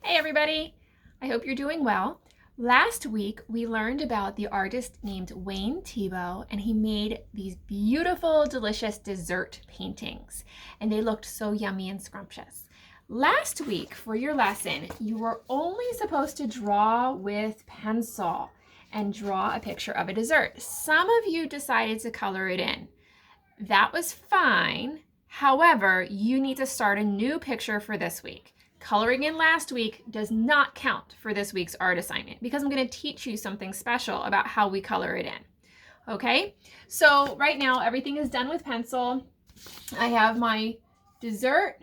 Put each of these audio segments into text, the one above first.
Hey everybody! I hope you're doing well. Last week we learned about the artist named Wayne Thiebaud, and he made these beautiful, delicious dessert paintings, and they looked so yummy and scrumptious. Last week for your lesson, you were only supposed to draw with pencil and draw a picture of a dessert. Some of you decided to color it in. That was fine. However, you need to start a new picture for this week. Coloring in last week does not count for this week's art assignment because I'm going to teach you something special about how we color it in. Okay, so right now everything is done with pencil. I have my dessert.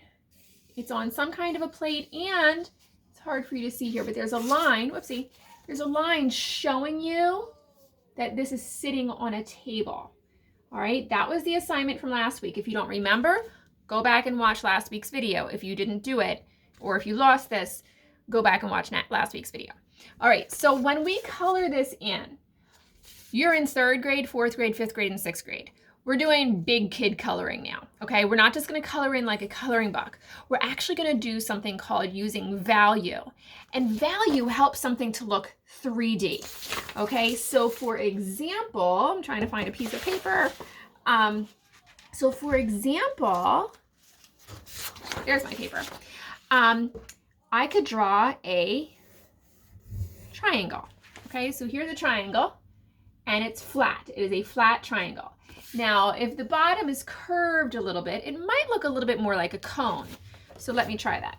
It's on some kind of a plate, and it's hard for you to see here, but there's a line, whoopsie, there's a line showing you that this is sitting on a table. All right, that was the assignment from last week. If you don't remember, go back and watch last week's video. If you didn't do it, or if you lost this, go back and watch last week's video. All right, so when we color this in, you're in 3rd grade, 4th grade, 5th grade, and 6th grade. We're doing big kid coloring now, okay? We're not just gonna color in like a coloring book. We're actually gonna do something called using value. And value helps something to look 3D, okay? So for example, I'm trying to find a piece of paper. So for example, there's my paper. I could draw a triangle, okay? So here's a triangle, and it's flat. It is a flat triangle. Now, if the bottom is curved a little bit, it might look a little bit more like a cone. So let me try that.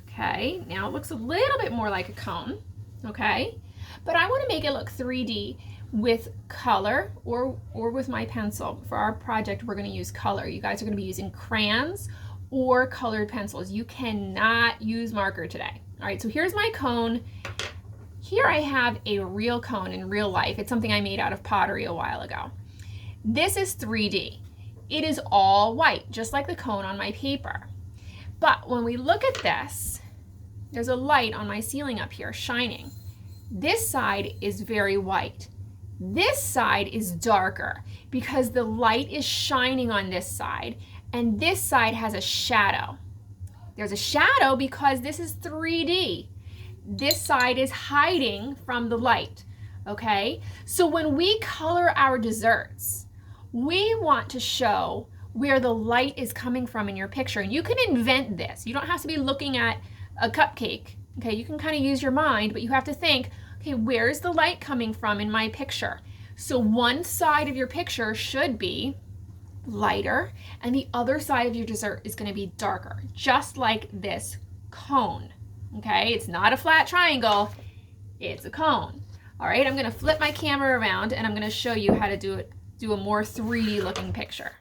Okay, now it looks a little bit more like a cone, okay? But I want to make it look 3D with color or with my pencil. For our project, we're going to use color. You guys are going to be using crayons or colored pencils. You cannot use marker today. All right, so here's my cone. Here I have a real cone in real life. It's something I made out of pottery a while ago. This is 3D. It is all white, just like the cone on my paper. But when we look at this, there's a light on my ceiling up here shining. This side is very white. This side is darker because the light is shining on this side, and this side has a shadow. There's a shadow because this is 3D. This side is hiding from the light, okay? So when we color our desserts, we want to show where the light is coming from in your picture. And you can invent this. You don't have to be looking at a cupcake, okay? You can kind of use your mind, but you have to think, okay, where's the light coming from in my picture? So one side of your picture should be lighter, and the other side of your dessert is going to be darker, just like this cone. Okay, it's not a flat triangle, it's a cone. All right, I'm going to flip my camera around and I'm going to show you how to do a more 3D looking picture.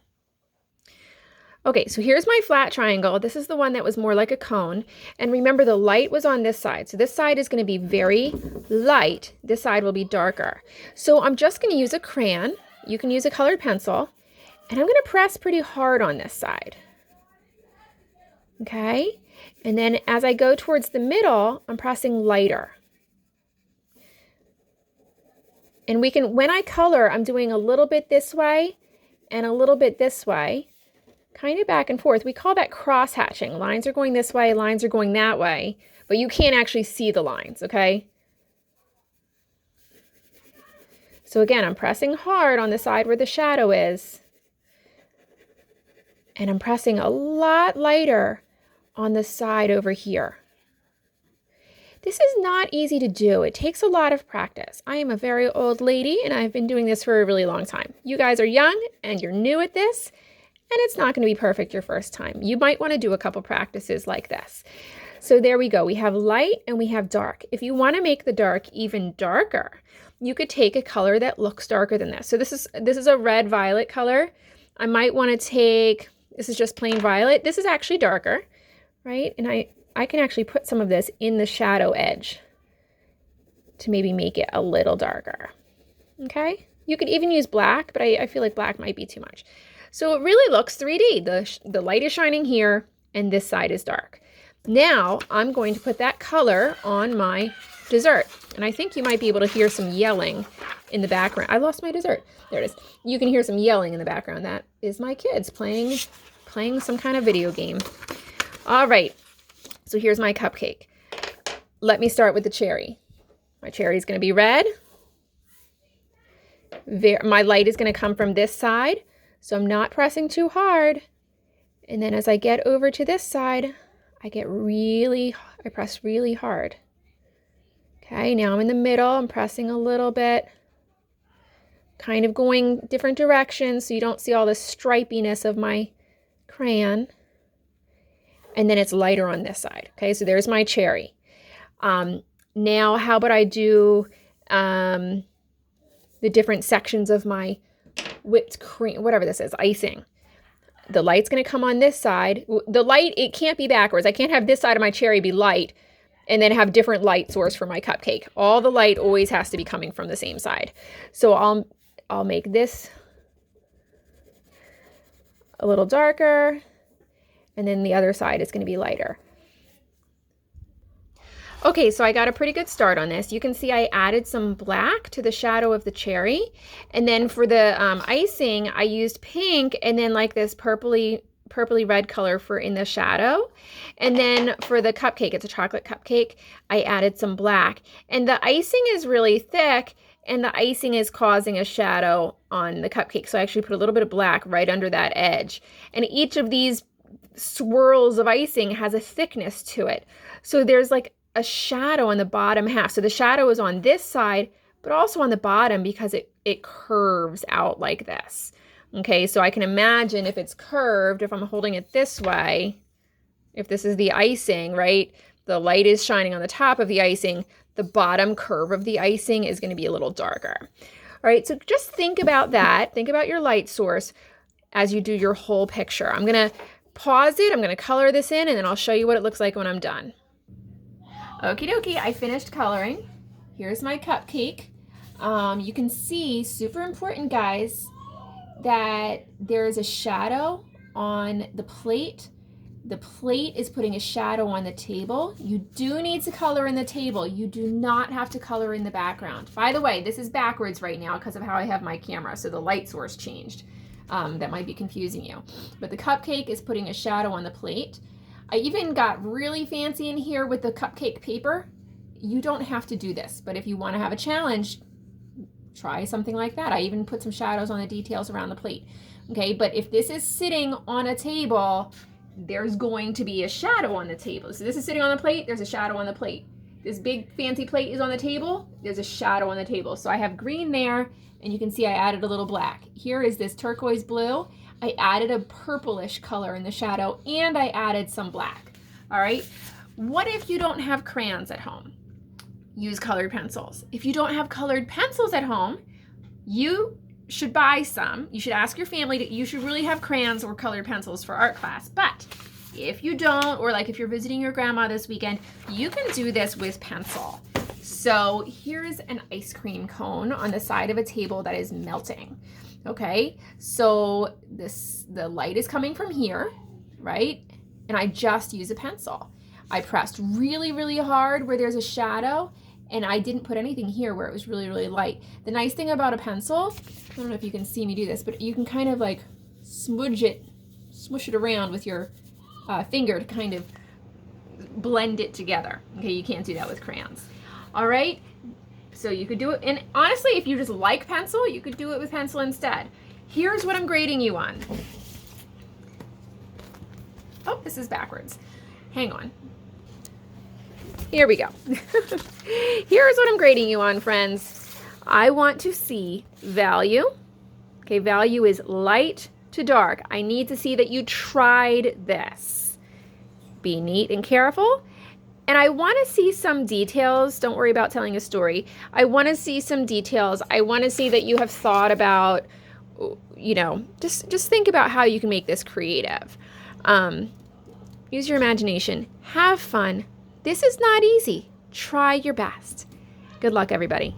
Okay, so here's my flat triangle. This is the one that was more like a cone. And remember, the light was on this side. So this side is going to be very light. This side will be darker. So I'm just going to use a crayon. You can use a colored pencil. And I'm going to press pretty hard on this side. Okay? And then as I go towards the middle, I'm pressing lighter. And we can, when I color, I'm doing a little bit this way and a little bit this way, kind of back and forth. We call that cross hatching. Lines are going this way, lines are going that way, but you can't actually see the lines, okay? So again, I'm pressing hard on the side where the shadow is. And I'm pressing a lot lighter on the side over here. This is not easy to do. It takes a lot of practice. I am a very old lady and I've been doing this for a really long time. You guys are young and you're new at this, and it's not going to be perfect your first time. You might want to do a couple practices like this. So there we go. We have light and we have dark. If you want to make the dark even darker, you could take a color that looks darker than this. So this is a red violet color. I might want to take, this is just plain violet. This is actually darker, right? And I can actually put some of this in the shadow edge to maybe make it a little darker, okay? You could even use black, but I feel like black might be too much. So it really looks 3D. The light is shining here and this side is dark. Now I'm going to put that color on my dessert. And I think you might be able to hear some yelling in the background. I lost my dessert. There it is. You can hear some yelling in the background. That is my kids playing some kind of video game. All right. So here's my cupcake. Let me start with the cherry. My cherry is going to be red. My light is going to come from this side, so I'm not pressing too hard. And then as I get over to this side, I press really hard. Okay, now I'm in the middle. I'm pressing a little bit, kind of going different directions so you don't see all the stripiness of my crayon. And then it's lighter on this side. Okay, so there's my cherry. Now, how about I do the different sections of my whipped cream, whatever this is, icing. The light's going to come on this side. The light, it can't be backwards. I can't have this side of my cherry be light and then have different light source for my cupcake. All the light always has to be coming from the same side. So I'll make this a little darker, and then the other side is going to be lighter. Okay, so I got a pretty good start on this. You can see I added some black to the shadow of the cherry. And then for the icing, I used pink and then like this purpley red color for in the shadow. And then for the cupcake, it's a chocolate cupcake, I added some black. And the icing is really thick, and the icing is causing a shadow on the cupcake. So I actually put a little bit of black right under that edge. And each of these swirls of icing has a thickness to it. So there's like a shadow on the bottom half. So the shadow is on this side, but also on the bottom because it curves out like this. Okay, so I can imagine if it's curved, if I'm holding it this way, if this is the icing, right? The light is shining on the top of the icing, the bottom curve of the icing is going to be a little darker. All right, so just think about that. Think about your light source as you do your whole picture. I'm going to pause it. I'm going to color this in, and then I'll show you what it looks like when I'm done. Okie dokie, I finished coloring. Here's my cupcake. You can see, super important guys, that there is a shadow on the plate. The plate is putting a shadow on the table. You do need to color in the table. You do not have to color in the background. By the way, this is backwards right now because of how I have my camera, so the light source changed. That might be confusing you. But the cupcake is putting a shadow on the plate. I even got really fancy in here with the cupcake paper. You don't have to do this, but if you want to have a challenge, try something like that. I even put some shadows on the details around the plate. Okay, but if this is sitting on a table, there's going to be a shadow on the table. So this is sitting on the plate, there's a shadow on the plate. This big fancy plate is on the table, there's a shadow on the table. So I have green there, and you can see I added a little black. Here is this turquoise blue. I added a purplish color in the shadow, and I added some black. All right, what if you don't have crayons at home? Use colored pencils. If you don't have colored pencils at home, you should buy some. You should ask your family you should really have crayons or colored pencils for art class. But if you don't, or like if you're visiting your grandma this weekend, you can do this with pencil. So here's an ice cream cone on the side of a table that is melting. Okay, so the light is coming from here, right? And I just use a pencil. I pressed really, really hard where there's a shadow, and I didn't put anything here where it was really, really light. The nice thing about a pencil, I don't know if you can see me do this, but you can kind of like smush it around with your finger to kind of blend it together. Okay, you can't do that with crayons. All right, so you could do it, and honestly, if you just like pencil, you could do it with pencil instead. Here's what I'm grading you on. Oh, this is backwards. Hang on. Here we go. Here's what I'm grading you on, friends. I want to see value. Okay, value is light to dark. I need to see that you tried this. Be neat and careful. And I want to see some details. Don't worry about telling a story. I want to see some details. I want to see that you have thought about, you know, just think about how you can make this creative. Use your imagination. Have fun. This is not easy. Try your best. Good luck, everybody.